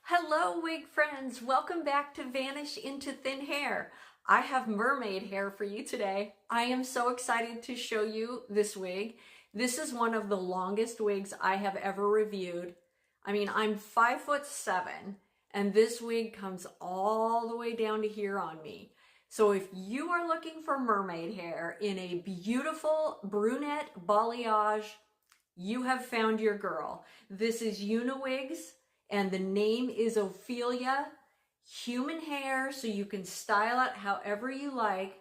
Hello wig friends, welcome back to Vanish into Thin Hair. I have mermaid hair for you today. I am so excited to show you this wig. This is one of the longest wigs I have ever reviewed. I mean, I'm 5'7" and this wig comes all the way down to here on me. So if you are looking for mermaid hair in a beautiful brunette balayage, you have found your girl. This is Uniwigs, and the name is Ophelia. Human hair, so you can style it however you like.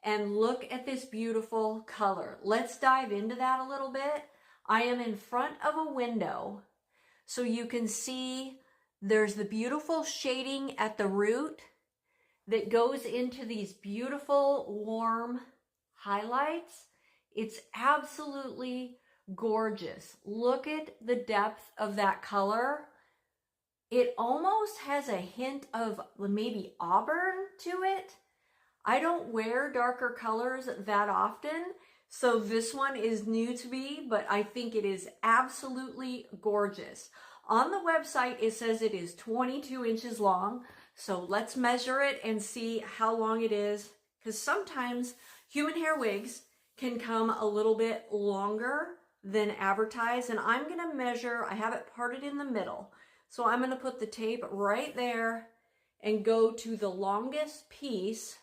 And look at this beautiful color. Let's dive into that a little bit. I am in front of a window, so you can see there's the beautiful shading at the root that goes into these beautiful warm highlights. It's absolutely gorgeous. Look at the depth of that color. It almost has a hint of maybe auburn to it. I don't wear darker colors that often, so this one is new to me, but I think it is absolutely gorgeous. On the website, it says it is 22 inches long, so let's measure it and see how long it is, because sometimes human hair wigs can come a little bit longer than advertised, and I'm going to measure. I have it parted in the middle, so I'm going to put the tape right there and go to the longest piece.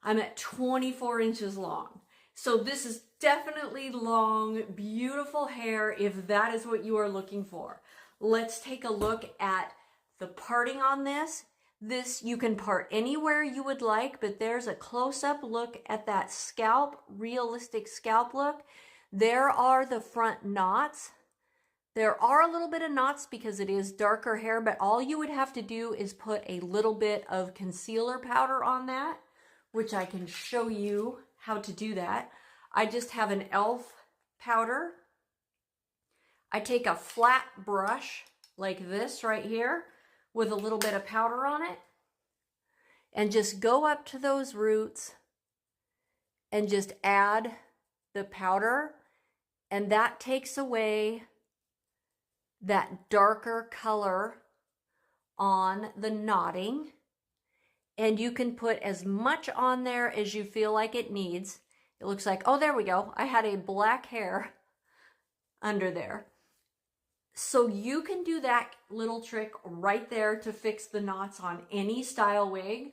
I'm at 24 inches long. So this is definitely long, beautiful hair if that is what you are looking for. Let's take a look at the parting on this. This you can part anywhere you would like, but there's a close-up look at that scalp, realistic scalp look. There are the front knots. There are a little bit of knots because it is darker hair, but all you would have to do is put a little bit of concealer powder on that, which I can show you how to do that. I just have an e.l.f. powder. I take a flat brush like this right here with a little bit of powder on it and just go up to those roots and just add the powder, and that takes away that darker color on the knotting. And you can put as much on there as you feel like it needs. It looks like, oh, there we go. I had a black hair under there. So you can do that little trick right there to fix the knots on any style wig.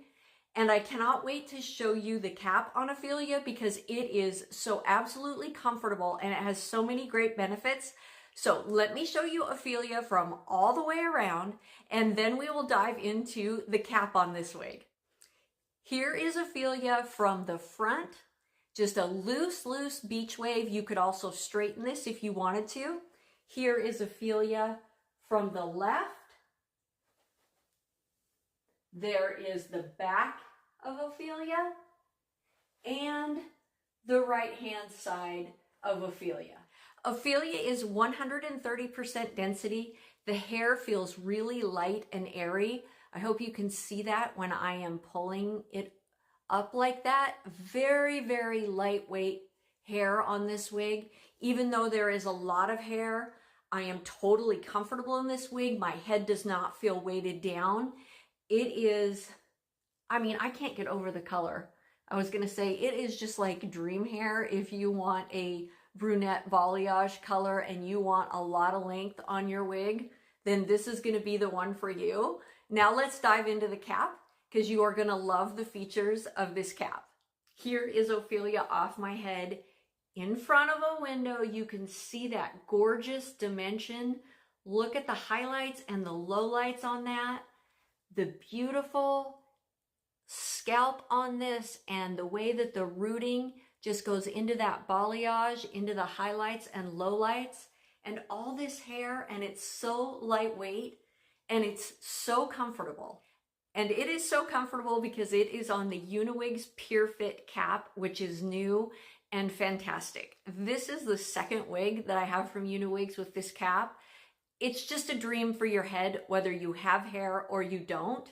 And I cannot wait to show you the cap on Ophelia because it is so absolutely comfortable and it has so many great benefits. So let me show you Ophelia from all the way around, and then we will dive into the cap on this wig. Here is Ophelia from the front, just a loose beach wave. You could also straighten this if you wanted to. Here is Ophelia from the left. There is the back of Ophelia and the right-hand side of Ophelia. Ophelia is 130% density. The hair feels really light and airy. I hope you can see that when I am pulling it up like that. Very, very lightweight hair on this wig. Even though there is a lot of hair, I am totally comfortable in this wig. My head does not feel weighted down. It is, I mean, I can't get over the color. I was going to say it is just like dream hair if you want a brunette balayage color and you want a lot of length on your wig, then this is going to be the one for you. Now let's dive into the cap because you are going to love the features of this cap. Here is Ophelia off my head in front of a window. You can see that gorgeous dimension. Look at the highlights and the lowlights on that. The beautiful scalp on this and the way that the rooting just goes into that balayage, into the highlights and lowlights, and all this hair, and it's so lightweight and it's so comfortable. And it is so comfortable because it is on the Uniwigs Pure Fit cap, which is new and fantastic. This is the second wig that I have from Uniwigs with this cap. It's just a dream for your head, whether you have hair or you don't.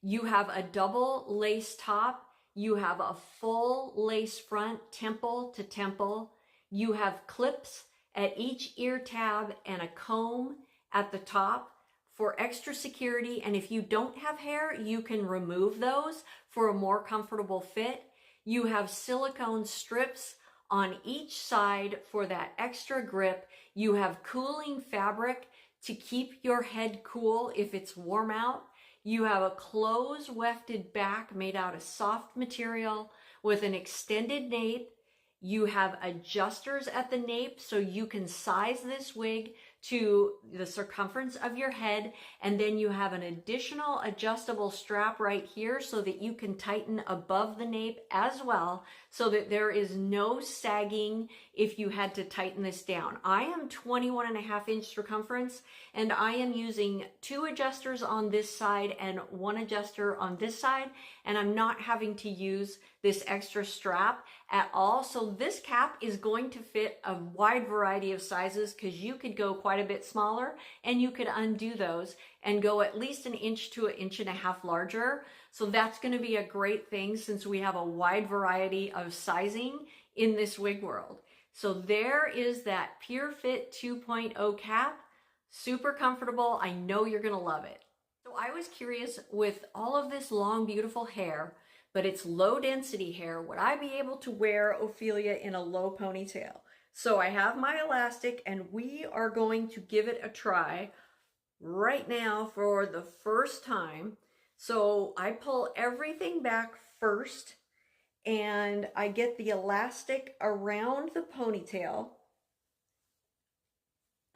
You have a double lace top. You have a full lace front, temple to temple. You have clips at each ear tab and a comb at the top for extra security. And if you don't have hair, you can remove those for a more comfortable fit. You have silicone strips on each side for that extra grip. You have cooling fabric to keep your head cool if it's warm out. You have a close wefted back made out of soft material with an extended nape. You have adjusters at the nape so you can size this wig to the circumference of your head, and then you have an additional adjustable strap right here so that you can tighten above the nape as well, so that there is no sagging if you had to tighten this down. I am 21.5-inch circumference, and I am using 2 adjusters on this side and 1 adjuster on this side, and I'm not having to use this extra strap at all. So this cap is going to fit a wide variety of sizes, because you could go quite a bit smaller and you could undo those and go at least 1 inch to 1.5 inches larger. So that's going to be a great thing since we have a wide variety of sizing in this wig world. So there is that Pure Fit 2.0 cap. Super comfortable. I know you're going to love it. So I was curious, with all of this long, beautiful hair, but it's low density hair, would I be able to wear Ophelia in a low ponytail? So I have my elastic, and we are going to give it a try right now for the first time. So I pull everything back first, and I get the elastic around the ponytail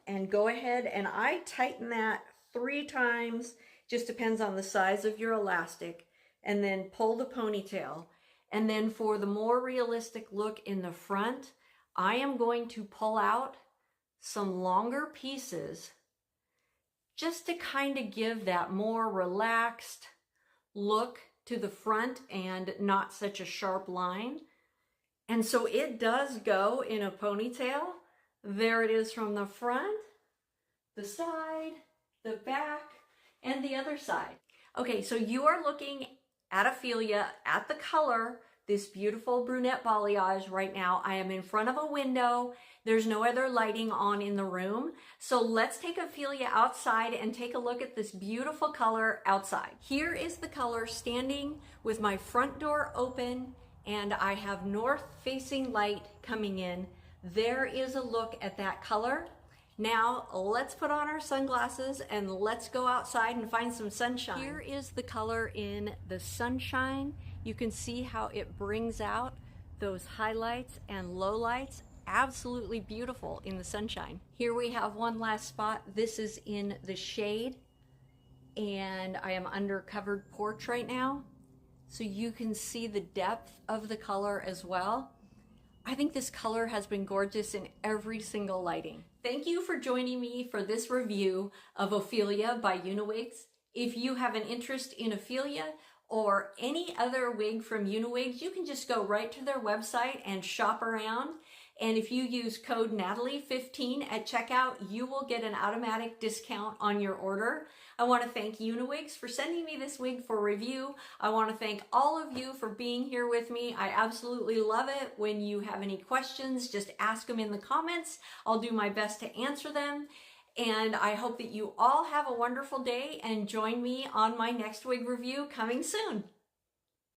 and go ahead and I tighten that 3 times, just depends on the size of your elastic, and then pull the ponytail. And then for the more realistic look in the front, I am going to pull out some longer pieces just to kind of give that more relaxed look to the front and not such a sharp line. And so it does go in a ponytail. There it is from the front, the side, the back, and the other side. Okay, so you are looking at Ophelia, at the color, this beautiful brunette balayage right now. I am in front of a window. There's no other lighting on in the room. So let's take Ophelia outside and take a look at this beautiful color outside. Here is the color standing with my front door open, and I have north facing light coming in. There is a look at that color. Now let's put on our sunglasses and let's go outside and find some sunshine. Here is the color in the sunshine. You can see how it brings out those highlights and lowlights. Absolutely beautiful in the sunshine. Here we have one last spot. This is in the shade, and I am under covered porch right now, so you can see the depth of the color as well. I think this color has been gorgeous in every single lighting. Thank you for joining me for this review of Ophelia by Uniwigs. If you have an interest in Ophelia or any other wig from Uniwigs, you can just go right to their website and shop around. And if you use code Natalie15 at checkout, you will get an automatic discount on your order. I want to thank Uniwigs for sending me this wig for review. I want to thank all of you for being here with me. I absolutely love it. When you have any questions, just ask them in the comments. I'll do my best to answer them. And I hope that you all have a wonderful day and join me on my next wig review coming soon.